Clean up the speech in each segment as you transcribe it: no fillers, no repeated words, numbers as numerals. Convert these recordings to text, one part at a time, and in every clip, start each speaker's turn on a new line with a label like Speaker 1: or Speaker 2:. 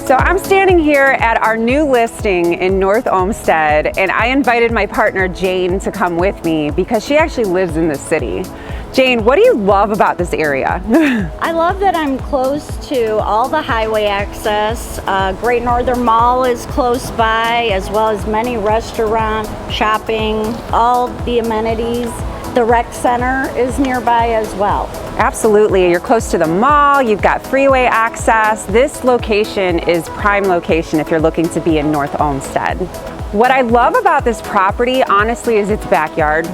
Speaker 1: So I'm standing here at our new listing in North Olmsted, and I invited my partner Jane to come with me because she actually lives in this city. Jane, what do you love about this area?
Speaker 2: I love that I'm close to all the highway access. Great Northern Mall is close by, as well as many restaurants, shopping, all the amenities. The rec center is nearby as well.
Speaker 1: Absolutely, you're close to the mall, you've got freeway access. This location is prime location if you're looking to be in North Olmsted. What I love about this property, honestly, is its backyard.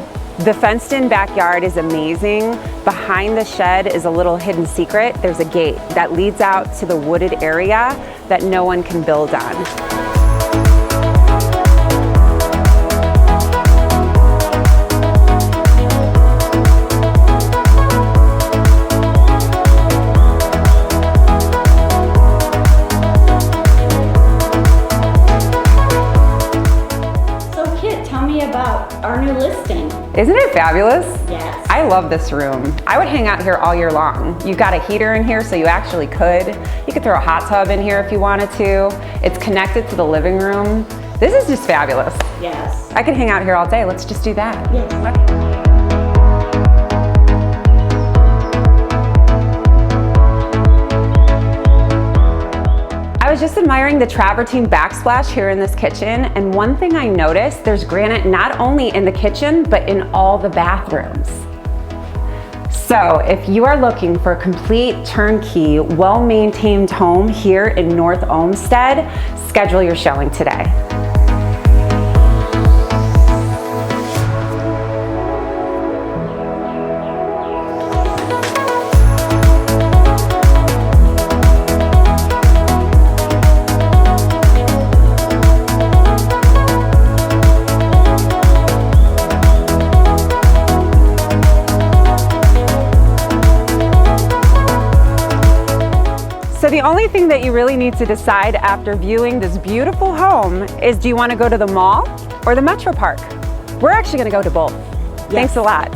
Speaker 1: The fenced-in backyard is amazing. Behind the shed is a little hidden secret. There's a gate that leads out to the wooded area that no one can build on.
Speaker 2: Our new listing.
Speaker 1: Isn't it fabulous?
Speaker 2: Yes.
Speaker 1: I love this room. I would hang out here all year long. You've got a heater in here, so you actually could. You could throw a hot tub in here if you wanted to. It's connected to the living room. This is just fabulous.
Speaker 2: Yes.
Speaker 1: I could hang out here all day. Let's just do that.
Speaker 2: Yes.
Speaker 1: I was just admiring the travertine backsplash here in this kitchen, and one thing I noticed, there's granite not only in the kitchen, but in all the bathrooms. So if you are looking for a complete turnkey, well-maintained home here in North Olmsted, schedule your showing today. So the only thing that you really need to decide after viewing this beautiful home is, do you want to go to the mall or the Metro Park? We're actually going to go to both. Yes. Thanks a lot.